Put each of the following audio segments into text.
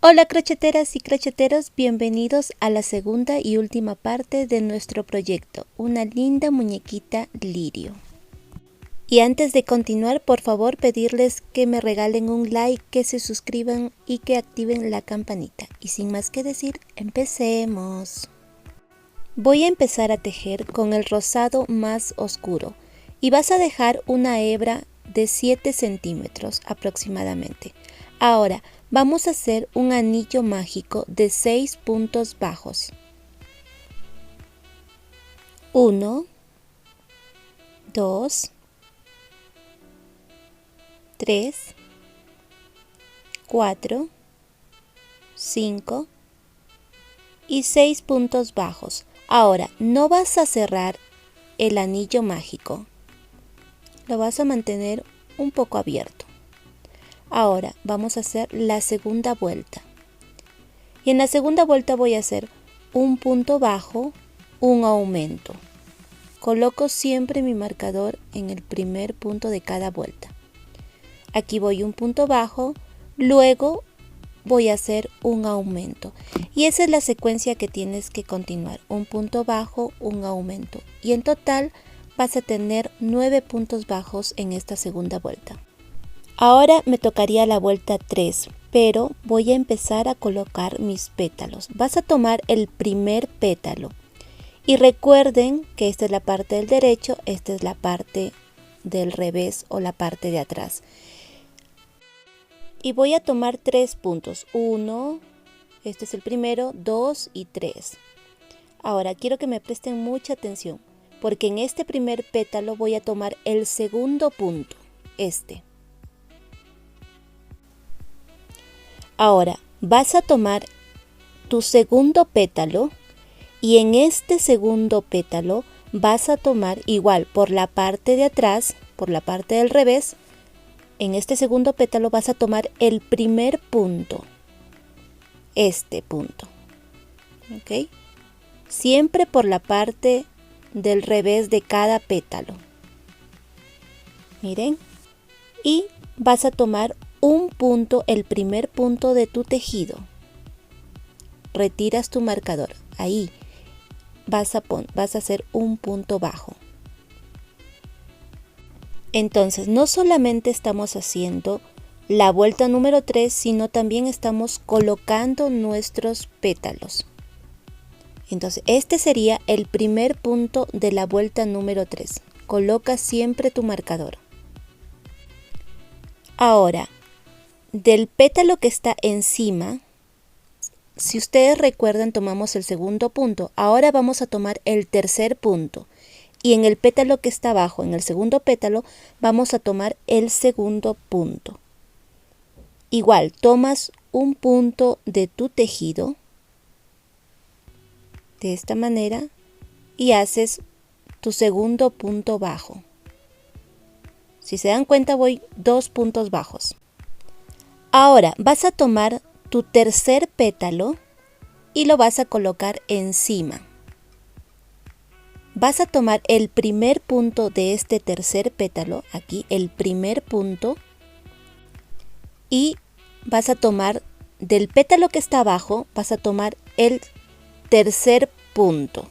Hola crocheteras y crocheteros, bienvenidos a la segunda y última parte de nuestro proyecto, una linda muñequita lirio. Y antes de continuar, por favor pedirles que me regalen un like, que se suscriban y que activen la campanita. Y sin más que decir, empecemos. Voy a empezar a tejer con el rosado más oscuro y vas a dejar una hebra de 7 centímetros aproximadamente. Ahora vamos a hacer un anillo mágico de 6 puntos bajos. 1, 2, 3, 4, 5 y 6 puntos bajos. Ahora no vas a cerrar el anillo mágico, lo vas a mantener un poco abierto. Ahora vamos a hacer la segunda vuelta. Y en la segunda vuelta voy a hacer un punto bajo, un aumento. Coloco siempre mi marcador en el primer punto de cada vuelta. Aquí voy un punto bajo, luego voy a hacer un aumento. Y esa es la secuencia que tienes que continuar. Un punto bajo, un aumento. Y en total vas a tener 9 puntos bajos en esta segunda vuelta. Ahora me tocaría la vuelta 3, pero voy a empezar a colocar mis pétalos. Vas a tomar el primer pétalo y recuerden que esta es la parte del derecho, esta es la parte del revés o la parte de atrás. Y voy a tomar 3 puntos, 1, este es el primero, 2 y 3. Ahora quiero que me presten mucha atención, porque en este primer pétalo voy a tomar el segundo punto, este. Ahora vas a tomar tu segundo pétalo y en este segundo pétalo vas a tomar igual por la parte de atrás, por la parte del revés. En este segundo pétalo vas a tomar el primer punto, este punto, ¿ok? Siempre por la parte del revés de cada pétalo. Miren, y vas a tomar un punto, el primer punto de tu tejido. Retiras tu marcador, ahí vas a hacer un punto bajo. Entonces no solamente estamos haciendo la vuelta número 3, sino también estamos colocando nuestros pétalos. Entonces este sería el primer punto de la vuelta número 3. Coloca siempre tu marcador. Ahora, del pétalo que está encima, si ustedes recuerdan, tomamos el segundo punto. Ahora vamos a tomar el tercer punto. Y en el pétalo que está abajo, en el segundo pétalo, vamos a tomar el segundo punto. Igual, tomas un punto de tu tejido, de esta manera, y haces tu segundo punto bajo. Si se dan cuenta, voy 2 puntos bajos. Ahora vas a tomar tu tercer pétalo y lo vas a colocar encima. Vas a tomar el primer punto de este tercer pétalo, aquí el primer punto, y vas a tomar del pétalo que está abajo, vas a tomar el tercer punto.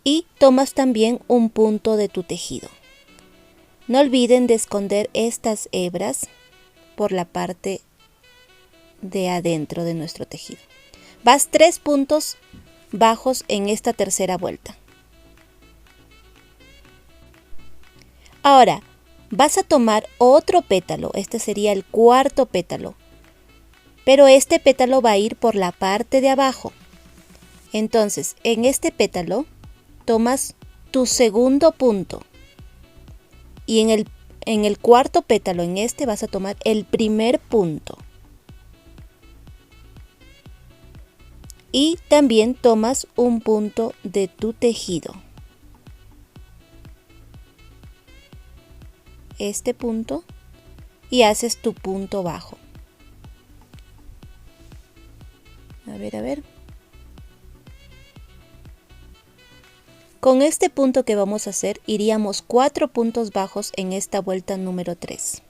Y tomas también un punto de tu tejido. No olviden de esconder estas hebras por la parte de adentro de nuestro tejido. Vas 3 puntos bajos en esta tercera vuelta. Ahora vas a tomar otro pétalo, este sería el cuarto pétalo, pero este pétalo va a ir por la parte de abajo. Entonces en este pétalo tomas tu segundo punto y en el cuarto pétalo, en este, vas a tomar el primer punto. Y también tomas un punto de tu tejido. Este punto, y haces tu punto bajo. A ver. Con este punto que vamos a hacer, iríamos 4 puntos bajos en esta vuelta número 3.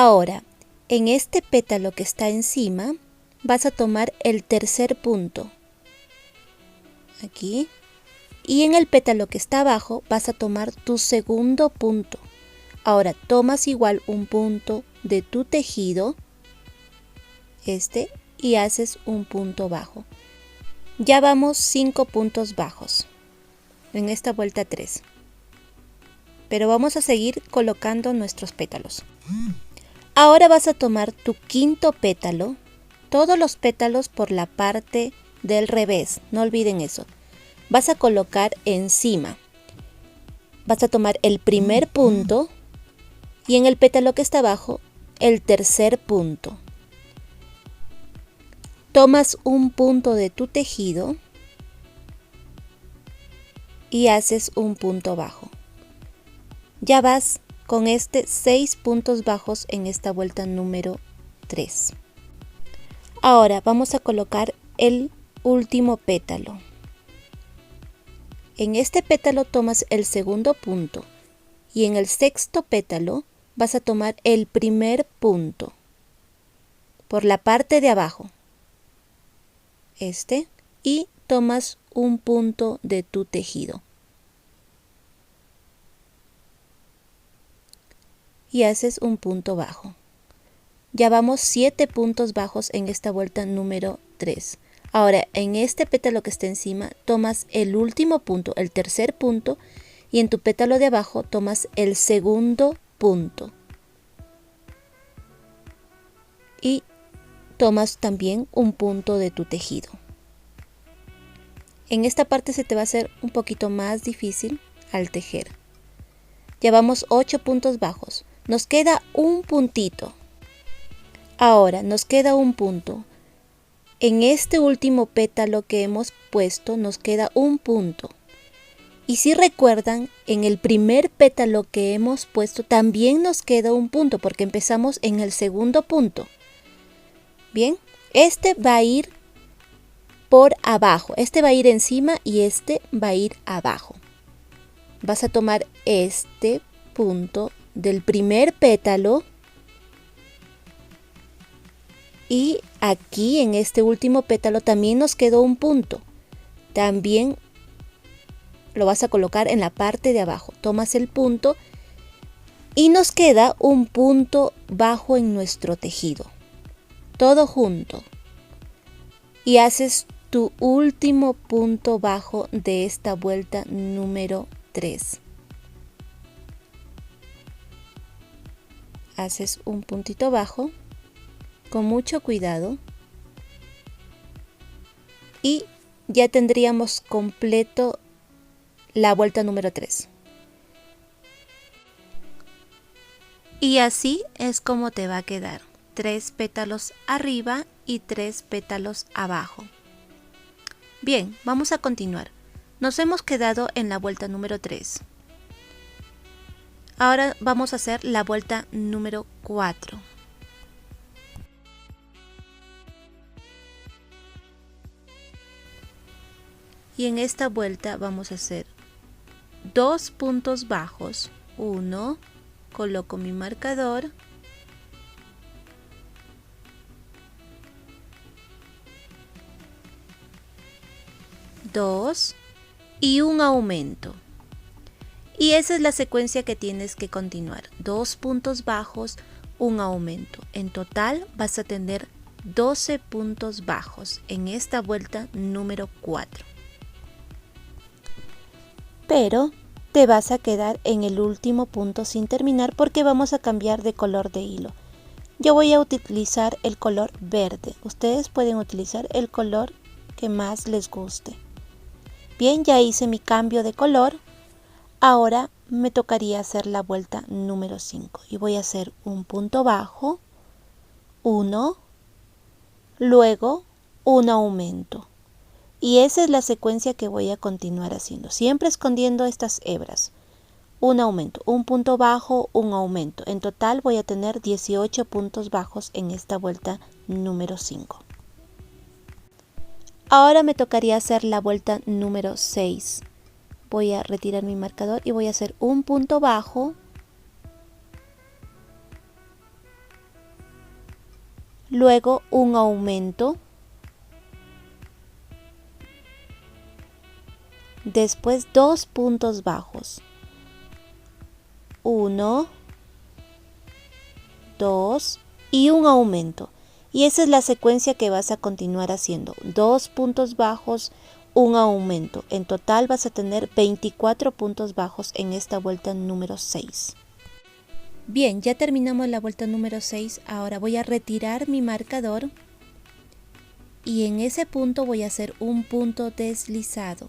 Ahora, en este pétalo que está encima, vas a tomar el tercer punto. Aquí. Y en el pétalo que está abajo, vas a tomar tu segundo punto. Ahora, tomas igual un punto de tu tejido, y haces un punto bajo. Ya vamos 5 puntos bajos en esta vuelta 3. Pero vamos a seguir colocando nuestros pétalos. Ahora vas a tomar tu quinto pétalo, todos los pétalos por la parte del revés, no olviden eso. Vas a colocar encima. Vas a tomar el primer punto y en el pétalo que está abajo, el tercer punto. Tomas un punto de tu tejido y haces un punto bajo. Ya vas con 6 puntos bajos en esta vuelta número 3. Ahora vamos a colocar el último pétalo. En este pétalo tomas el segundo punto y en el sexto pétalo vas a tomar el primer punto por la parte de abajo. Y tomas un punto de tu tejido. Y haces un punto bajo. Ya vamos 7 puntos bajos en esta vuelta número 3. Ahora, en este pétalo que está encima, tomas el último punto, el tercer punto, y en tu pétalo de abajo tomas el segundo punto. Y tomas también un punto de tu tejido. En esta parte se te va a hacer un poquito más difícil al tejer. Llevamos 8 puntos bajos. Nos queda un puntito. Ahora nos queda un punto. En este último pétalo que hemos puesto nos queda un punto. Y si recuerdan, en el primer pétalo que hemos puesto también nos queda un punto porque empezamos en el segundo punto. Bien, este va a ir por abajo, este va a ir encima y este va a ir abajo. Vas a tomar este punto del primer pétalo y aquí en este último pétalo también nos quedó un punto. También lo vas a colocar en la parte de abajo. Tomas el punto y nos queda un punto bajo en nuestro tejido. Todo junto. Y haces tu último punto bajo de esta vuelta número 3. Haces un puntito bajo con mucho cuidado y ya tendríamos completo la vuelta número 3. Y así es como te va a quedar. 3 pétalos arriba y 3 pétalos abajo. Bien, vamos a continuar. Nos hemos quedado en la vuelta número 3. Ahora vamos a hacer la vuelta número 4. Y en esta vuelta vamos a hacer 2 puntos bajos. 1, coloco mi marcador. 2 y un aumento. Y esa es la secuencia que tienes que continuar. 2 puntos bajos, un aumento. En total vas a tener 12 puntos bajos en esta vuelta número 4. Pero te vas a quedar en el último punto sin terminar porque vamos a cambiar de color de hilo. Yo voy a utilizar el color verde. Ustedes pueden utilizar el color que más les guste. Bien, ya hice mi cambio de color. Ahora me tocaría hacer la vuelta número 5 y voy a hacer un punto bajo, 1, luego un aumento. Y esa es la secuencia que voy a continuar haciendo, siempre escondiendo estas hebras. Un aumento, un punto bajo, un aumento. En total voy a tener 18 puntos bajos en esta vuelta número 5. Ahora me tocaría hacer la vuelta número 6. Voy a retirar mi marcador y voy a hacer un punto bajo, luego un aumento, después 2 puntos bajos, 1, 2 y un aumento. Y esa es la secuencia que vas a continuar haciendo, 2 puntos bajos, un aumento. En total vas a tener 24 puntos bajos en esta vuelta número 6. Bien, ya terminamos la vuelta número 6. Ahora voy a retirar mi marcador y en ese punto voy a hacer un punto deslizado.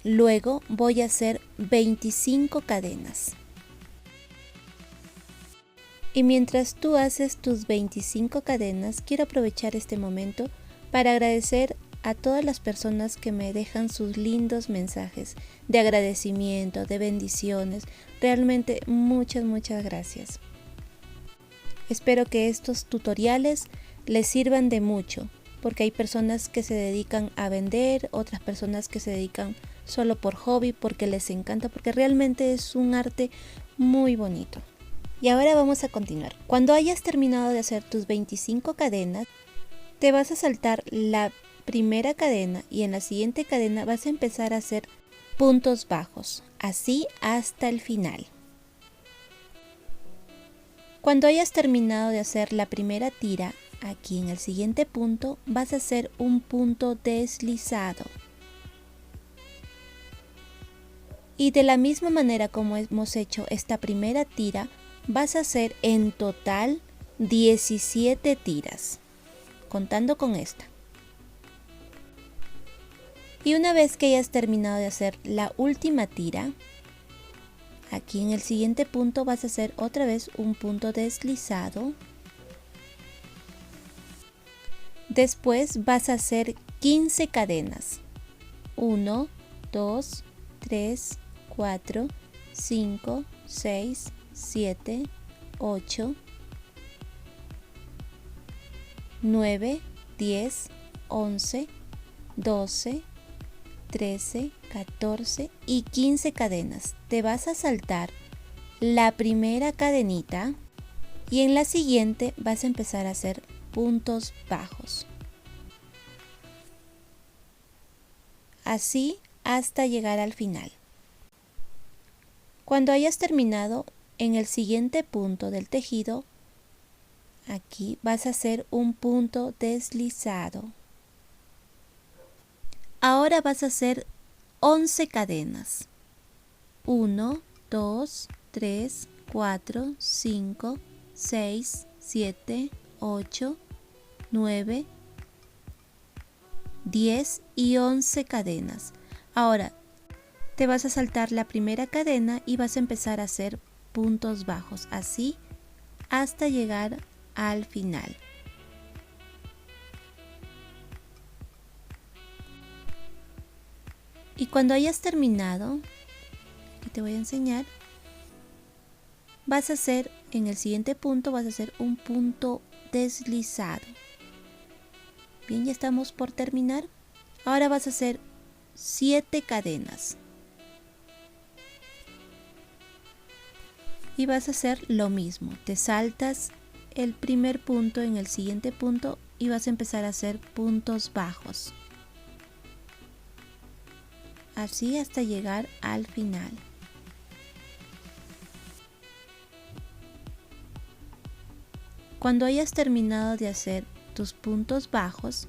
Luego voy a hacer 25 cadenas. Y mientras tú haces tus 25 cadenas, quiero aprovechar este momento para agradecer a todas las personas que me dejan sus lindos mensajes de agradecimiento, de bendiciones. Realmente muchas gracias. Espero que estos tutoriales les sirvan de mucho, porque hay personas que se dedican a vender, otras personas que se dedican solo por hobby, porque les encanta, porque realmente es un arte muy bonito. Y ahora vamos a continuar. Cuando hayas terminado de hacer tus 25 cadenas, te vas a saltar la primera cadena y en la siguiente cadena vas a empezar a hacer puntos bajos, así hasta el final. Cuando hayas terminado de hacer la primera tira, aquí en el siguiente punto vas a hacer un punto deslizado. Y de la misma manera como hemos hecho esta primera tira, vas a hacer en total 17 tiras, contando con esta. Y una vez que hayas terminado de hacer la última tira, aquí en el siguiente punto vas a hacer otra vez un punto deslizado. Después vas a hacer 15 cadenas. 1, 2, 3, 4, 5, 6, 7, 8, 9, 10, 11, 12, 13, 14 y 15 cadenas. Te vas a saltar la primera cadenita y en la siguiente vas a empezar a hacer puntos bajos. Así hasta llegar al final. Cuando hayas terminado, en el siguiente punto del tejido, aquí vas a hacer un punto deslizado. Ahora vas a hacer 11 cadenas. 1, 2, 3, 4, 5, 6, 7, 8, 9, 10 y 11 cadenas. Ahora te vas a saltar la primera cadena y vas a empezar a hacer puntos bajos, así hasta llegar al final. Y cuando hayas terminado, aquí te voy a enseñar, vas a hacer, en el siguiente punto vas a hacer un punto deslizado. Bien, ya estamos por terminar. Ahora vas a hacer 7 cadenas. Y vas a hacer lo mismo, te saltas el primer punto en el siguiente punto y vas a empezar a hacer puntos bajos. Así hasta llegar al final. Cuando hayas terminado de hacer tus puntos bajos,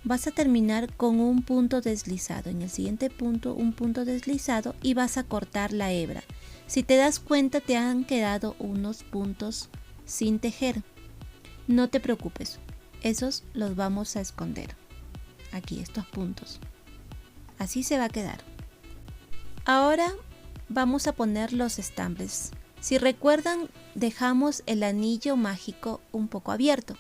vas a terminar con un punto deslizado. En el siguiente punto, un punto deslizado y vas a cortar la hebra. Si te das cuenta, te han quedado unos puntos sin tejer. No te preocupes, esos los vamos a esconder. Aquí, estos puntos. Así se va a quedar. Ahora vamos a poner los estambres. Si recuerdan, dejamos el anillo mágico un poco abierto.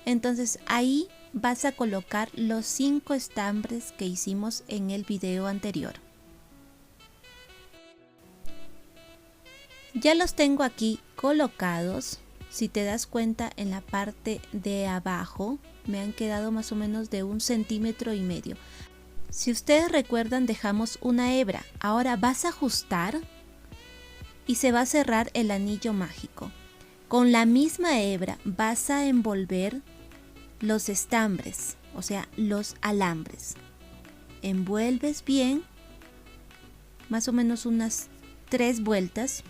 Entonces ahí vas a colocar los 5 estambres que hicimos en el video anterior. Ya los tengo aquí colocados. Si te das cuenta, en la parte de abajo me han quedado más o menos de 1,5 centímetros. Si ustedes recuerdan, dejamos una hebra. Ahora vas a ajustar y se va a cerrar el anillo mágico. Con la misma hebra vas a envolver los estambres, o sea, los alambres. Envuelves bien, más o menos unas 3 vueltas,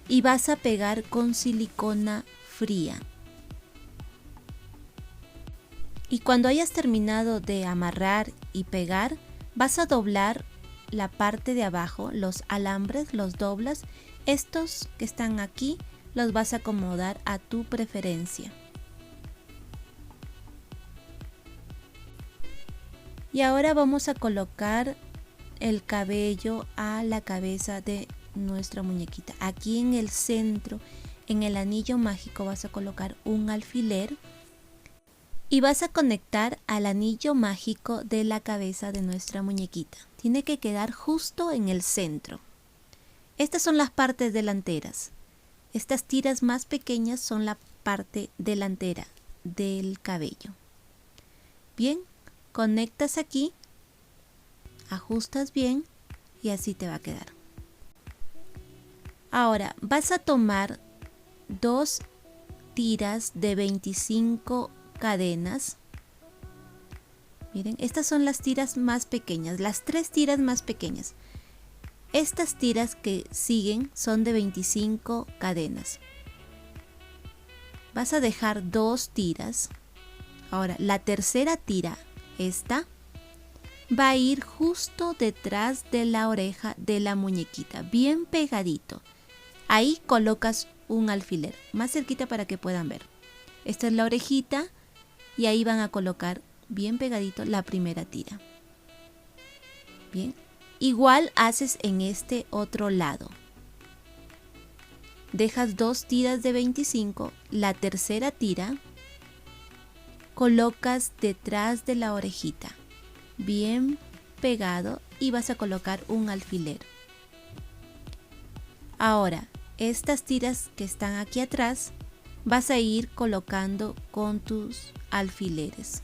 y vas a pegar con silicona fría. Y cuando hayas terminado de amarrar y pegar, vas a doblar la parte de abajo, los alambres, los doblas. Estos que están aquí los vas a acomodar a tu preferencia. Y ahora vamos a colocar el cabello a la cabeza de nuestra muñequita. Aquí en el centro, en el anillo mágico, vas a colocar un alfiler y vas a conectar al anillo mágico de la cabeza de nuestra muñequita. Tiene que quedar justo en el centro. Estas son las partes delanteras. Estas tiras más pequeñas son la parte delantera del cabello. Bien, conectas aquí, ajustas bien y así te va a quedar. Ahora vas a tomar 2 tiras de 25 cadenas. Miren, estas son las tiras más pequeñas, las 3 tiras más pequeñas. Estas tiras que siguen son de 25 cadenas. Vas a dejar 2 tiras. Ahora, la tercera tira, esta, va a ir justo detrás de la oreja de la muñequita, bien pegadito. Ahí colocas un alfiler, más cerquita para que puedan ver. Esta es la orejita y ahí van a colocar bien pegadito la primera tira. Bien, igual haces en este otro lado. Dejas 2 tiras de 25, la tercera tira colocas detrás de la orejita, bien pegado, y vas a colocar un alfiler. Ahora, estas tiras que están aquí atrás vas a ir colocando con tus alfileres.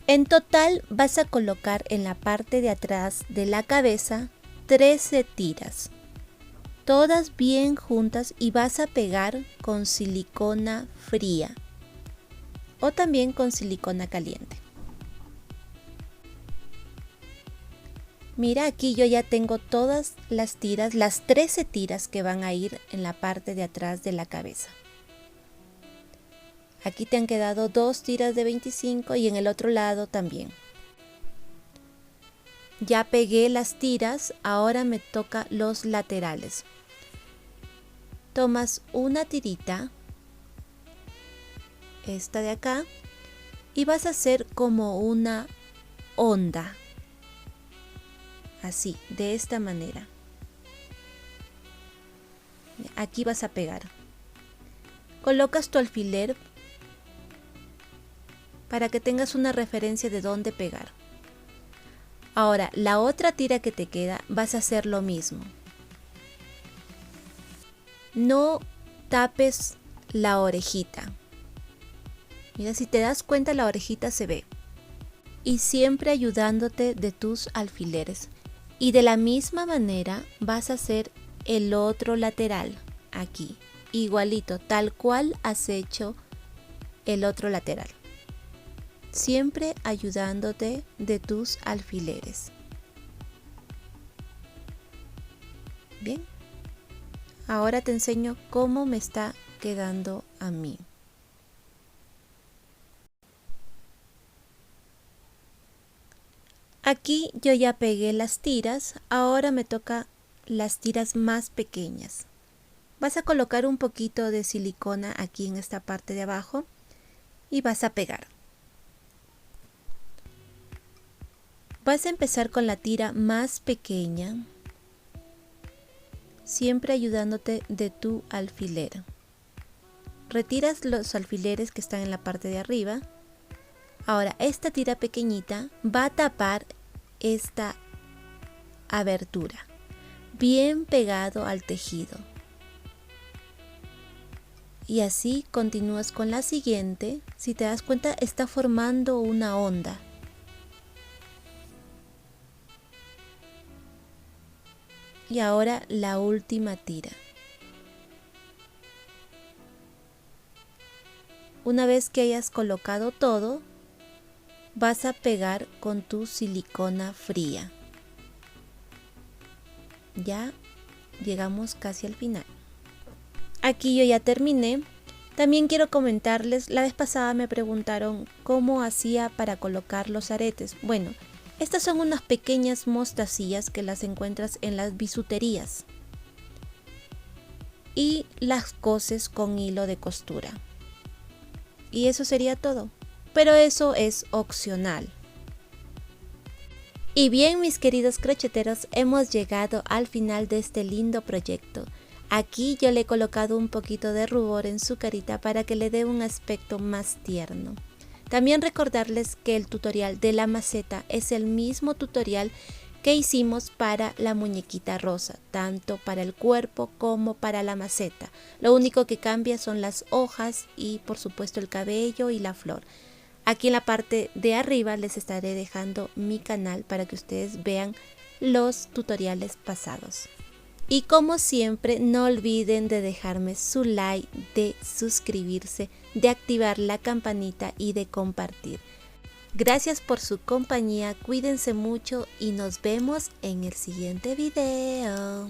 En total vas a colocar en la parte de atrás de la cabeza 13 tiras, todas bien juntas, y vas a pegar con silicona fría o también con silicona caliente. Mira, aquí yo ya tengo todas las tiras, las 13 tiras que van a ir en la parte de atrás de la cabeza. Aquí te han quedado 2 tiras de 25 y en el otro lado también. Ya pegué las tiras, ahora me toca los laterales. Tomas una tirita, esta de acá, y vas a hacer como una onda. Así, de esta manera. Aquí vas a pegar. Colocas tu alfiler para que tengas una referencia de dónde pegar. Ahora, la otra tira que te queda, vas a hacer lo mismo. No tapes la orejita. Mira, si te das cuenta, la orejita se ve. Y siempre ayudándote de tus alfileres. Y de la misma manera vas a hacer el otro lateral aquí, igualito, tal cual has hecho el otro lateral. Siempre ayudándote de tus alfileres. Bien, ahora te enseño cómo me está quedando a mí. Aquí yo ya pegué las tiras, ahora me toca las tiras más pequeñas. Vas a colocar un poquito de silicona aquí en esta parte de abajo y vas a pegar. Vas a empezar con la tira más pequeña, siempre ayudándote de tu alfiler. Retiras los alfileres que están en la parte de arriba. Ahora, esta tira pequeñita va a tapar esta abertura, bien pegado al tejido. Y así continúas con la siguiente. Si te das cuenta, está formando una onda. Y ahora la última tira. Una vez que hayas colocado todo, vas a pegar con tu silicona fría. Ya llegamos casi al final. Aquí yo ya terminé. También quiero comentarles, la vez pasada me preguntaron cómo hacía para colocar los aretes. Bueno, estas son unas pequeñas mostacillas que las encuentras en las bisuterías. Y las coses con hilo de costura. Y eso sería todo. Pero eso es opcional. Y bien, mis queridos crocheteros, hemos llegado al final de este lindo proyecto. Aquí yo le he colocado un poquito de rubor en su carita para que le dé un aspecto más tierno. También recordarles que el tutorial de la maceta es el mismo tutorial que hicimos para la muñequita rosa, tanto para el cuerpo como para la maceta. Lo único que cambia son las hojas y por supuesto el cabello y la flor. Aquí en la parte de arriba les estaré dejando mi canal para que ustedes vean los tutoriales pasados. Y como siempre, no olviden de dejarme su like, de suscribirse, de activar la campanita y de compartir. Gracias por su compañía, cuídense mucho y nos vemos en el siguiente video.